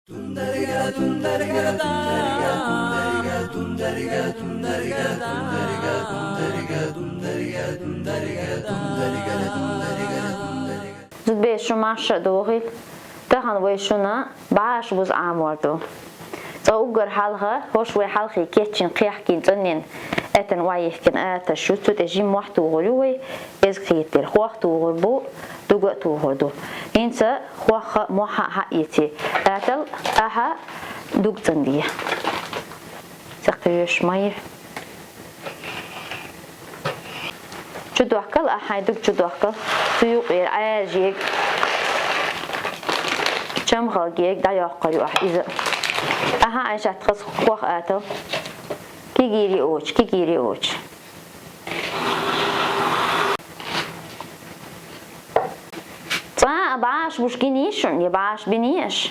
Zudbeşu maşa doğil. Tahan ve şuna baş buz amordu. Ugar halha hoş ve halhi keçin qiyahkin tsanin eten wayihkin ata şutut ejim wahtu goluwe ezqitir wahtu golbu dugatu hodu insa waha moha haiti atal aha dugtan diye saqiyush may çudwakal aha dug çudwakal suyuq ajig çamgal giyek dayaqalu ah iza aha Ayşe kız kuah ato ki giri oç باش مش جنيشون يا باش بنيش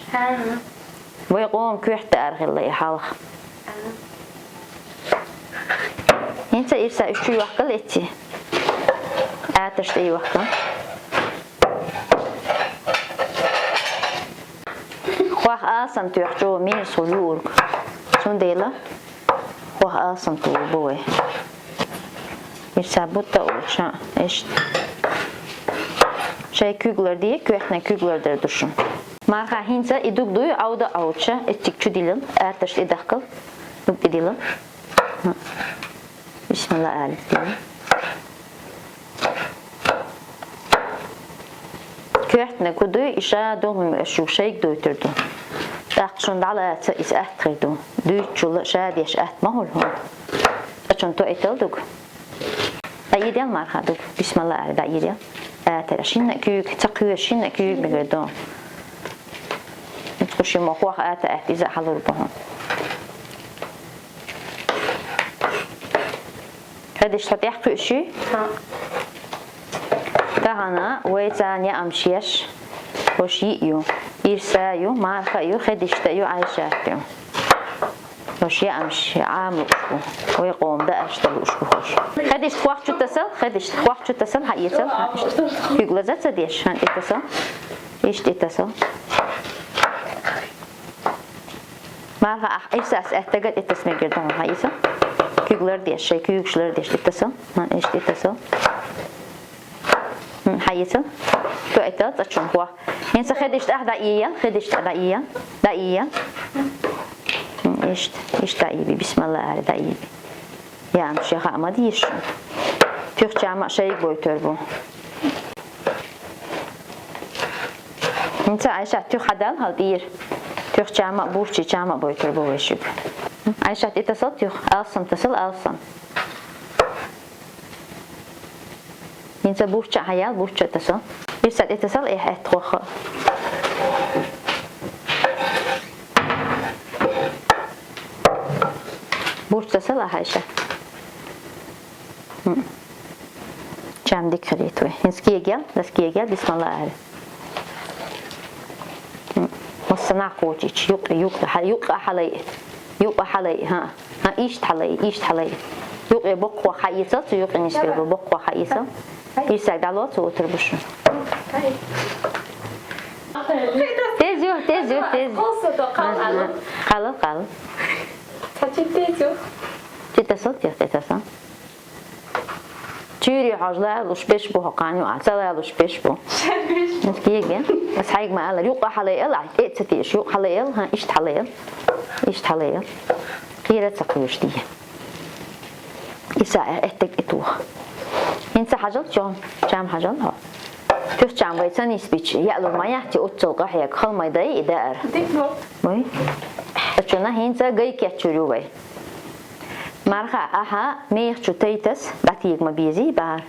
ويقوم كحت أرغل يحلق أنت إرسا إشتري وحكل إتي أتشتري وحكل خواه آسان تيحجو مير سولور شون ديلا خواه آسان توبوه إرسا بوتا أوشا إشت şey kügler diye kühne küglerdir düşün. Marha hinsa idugduyu avda avça ettikçü dilin ertaş idakıl dug dilin. Bismillah alif dilin. Kühne kuduyu işa doğum şu şey doyturdu. Daqşun dalata is ahtridu. Düçül şadiş atmahul hon. Açın to etilduk. Ayidel marha dug. Bismillah alif ayidel. ترى شينا كيوك تقوي شينا كيوك بقدام نتخشي مخوخ آتا إذا حضر بهم هذا اشتطيح كوشي تهنا ويتانيا أمشيش وشيئيو إرسايو معرفايو خدشتايو عايشاتيو وشي أمشي عامل أشبو ويقوم ده أشتغل أشبو خوش خدش وقت شو تصل خدش وقت شو تصل هيتصل يقول زت سديش هن اتصل إيش اتصل ما ها إحساس احتاجت اتصل جدًا هيتصل يقول ديش شيء يقول ديش اتصل ما إيش اتصل هيتصل تو اتصل تشون هو ينسى خدش دقيقة خدش دقيقة İşte iyi bismillah da iyi. Yani şey ama değil şu. Türkçe ama şey boyutur bu. İnsan Ayşe Türk hadal hal değil. Türkçe ama burççı ama boyutur bu eşik. Ayşe itasal Türk alsın tasal alsın. İnsan burççı hayal burççı tasal. Bir saat itasal et roha. Burçta sala Ayşe. Cam dikkat ve hinskiye gel bismillah. Masana koçiç yok halay ha iş halay yok bokwa hayisa yok nisbel bokwa hayisa İrsak dalot oturmuşsun. Tez yok. Olsa da Kal. Saçıntıydı. Tetasan. Tjuri hajla luş beş bu hakanı asala luş beş bu. Niye gel? Bas hayg ma ala yok halayel etsetiş yok halayel ha iş halayel. Kira takıyoruz diye. İsa ettek etu. İnsa hajal cam hajal ha. Türk cam ve sen isbiç ya lo mayahti otçul qahya qalmaydı idar. Dikmo. Moy. Açına hinsa gay keçürü ve. Marha aha meertje teites dat ik ma bizi bar.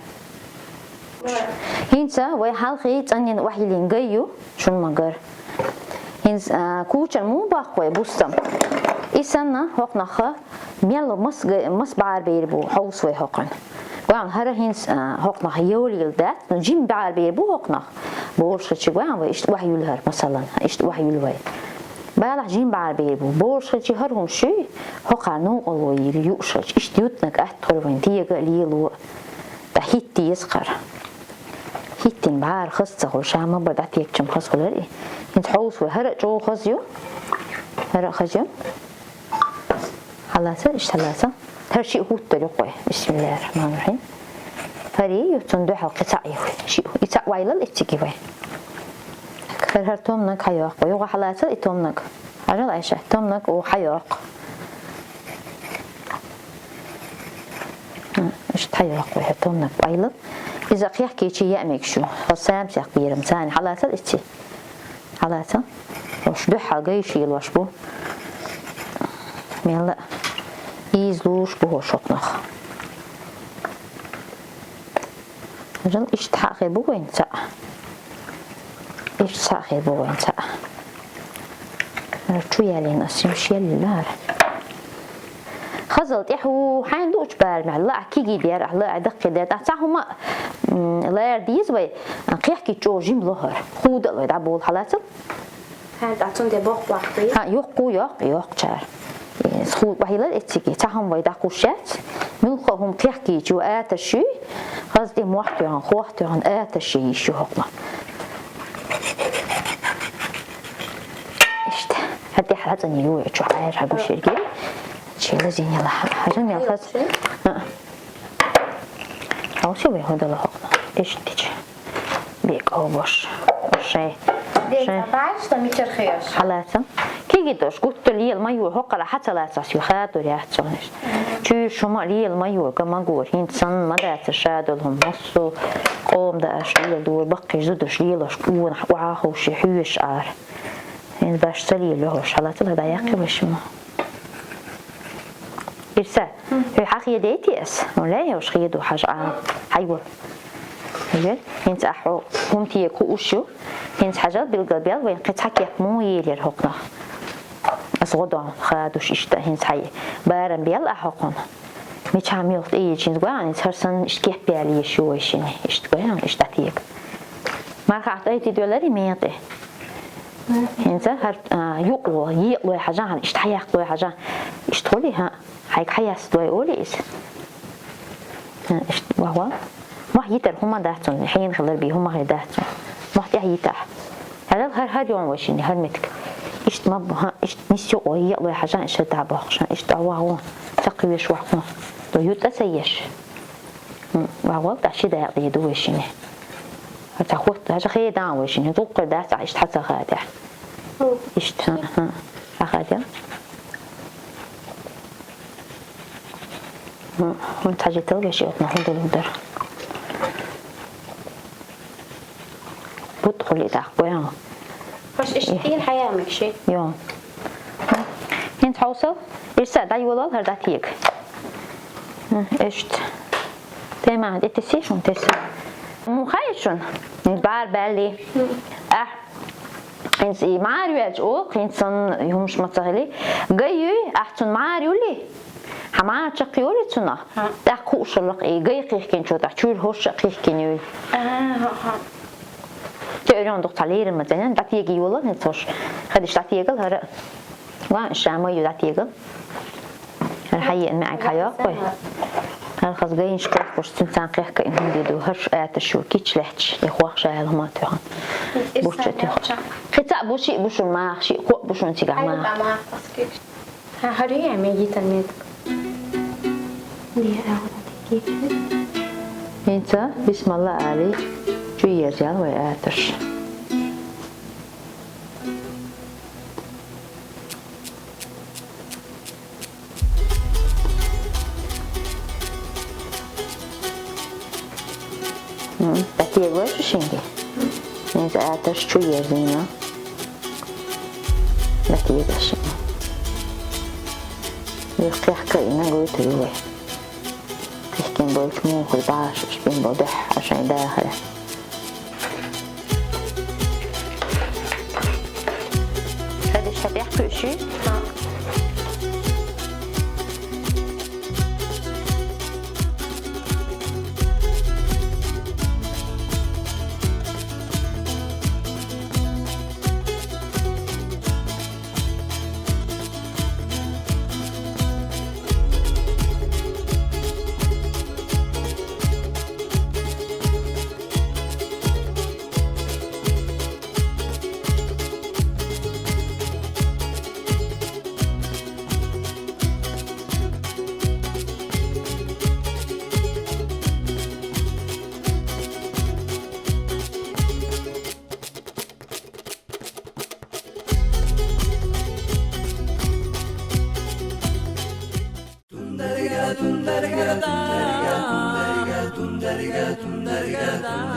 Hinsa ve halqi tanin wahilin gayu shun magar. Hins kuchan mu ba khoy bustam. Isanna hoqnaha mialo mas bar bir bu haus ve hoqan. Waan hara hins hoqnaha yolil dat jim bar bir bu hoqnah. Bu orşçı waan ve işte wahyulhar masalan işte wahyul ve. بالا جين بعربي بورشة جهرهم شيء هو قانون الله يليوشة إشتيوتنك أحتر وندية قليلو بحيتي يسخر هيتين بعار خصة وشامة بدأت يكتم خص ولا إيه نتحوس وهرق جو خصيو هرا خجم حلاسة إيش حلاسة هر شيء هو الطريقة بسم الله الرحمن الرحيم هري يتصندو حلقة سعيه شيء يتسع وايلل اتجيبه هر تومنك حياق ويوغا حلاسة تومنك عجل عيشة تومنك وحياق إيش تحياق ويا تومنك وايلل إذا قيح كيشي يأمك شو فالسام سيق بيرم ثاني حلاسة اتي حلاسة وش دحى جيشي الوشبو ميلا يزلوش بهو شطنخ رجل إيش تحقي بوين سا إيش تحقي بوين سا شو يالي نسيم شيالي لار خزلت إحو حين دوش بارمع لا كيجي دير لا دقي دير تحسهم لا يرديز وي قيحكي جو جيم ظهر خود الله يدعبوا الحلاسة هاد عطون دي بوق واحدة ها يوقو يوق شار خود وحيلا اتسيكي تاهم ويدعقو شات ملقهم قيحكي جو آتشي قصدي موحتو عن خوحتو عن آتشي شو هقنا اشت هدي حلاتني يوعي شو حاير حقو شرقي شي لازين يلا حاجن يلا خاص أو شو بيهود الله هقنا اشتيج بيك أو بوش شيء دي بعدش تميتر خياش حلاسة كي جدوش قلت لي المايو هقلا حتى لا تسيخات وريحتونش شو شما لي المايو كما قول هنسان مدى تشادلهم نصو قوم دا أشلي دور بقي زدوش لي لشكون وعاهو شحيوش آر هن باش تلي لهوش حلاسة هذا يقي وشما إرسا هي حقية ديتي أس ولا يوش خيدو حاجة حيوة هنس أحو هم تيكو أشيو هنس حاجات بالقلبيل وين قد حكي مو يلير هقنا أصغدان خادوش إشتا هنس حي بارن بيل أحقنا مش عميلت إيه جنس قوان هرسن إشتكيح بيالي شو إشيني إشتقوان إشتاتيك ما خاطر أي تدولاري ميته هنس هر يقوى يقوى حاجة إشتحيق قوى حاجة إشتولي ها هيك حياس دوي أولي إس وهو ما يتر هما دهتون الحين خلر بيه هما هي دهتون ما يتح هذا هر يوم وشيني هر متك إيش ما بها إيش نسيو ويا الله حاجة إيش تعبه عشان إيش دعوة تقوي شو حقنا تو يتسيش وهو تعشي ده يدو وشيني هتاخد هذا خير دعوة وشيني توقع ده إيش حتى خادع إيش ها خادع وانت حاجة تلقى شيء نحن دلودر بدخل إذا أخويا فش إشتي الحياة مكشي يوم هنت حوصل إرسال داي ولال هر داتيك إشت تمام إتسي شون تسي مو خايشون نبار بالي إنسي معاريو أجوك إنسان يهمش متغلي جاي أحسن معاريو لي حما تشقيولي تنا تاكو شلق إيه جاي قيحكين شو تحشور هوش قيحكين يوي تقريبا دكتور عليه مثلا داتيجي والله نتوش خدش داتيجي هرا وان شامو يو داتيجي الحقيقة معك حياة هل خاص جاي نشكر بوش تنسان قيحك إنهم ديدو هرش آت شو كيتش لحتش يخوخ شاهل هما تيهان بوش تيهان خطأ بوشي بوشو الماء شيء قوة بوشو نتيجة معه هري عمي تلميذ دي انت بسم الله عليك شو يرجع وياتش تاتي وش شينجي انت اتش شو يرجعنا تاتي وش يحكي إنه قلت له يحكي بقولك مو كل باش بين بوضح عشان داخله هذا الشاب يحكي شيء da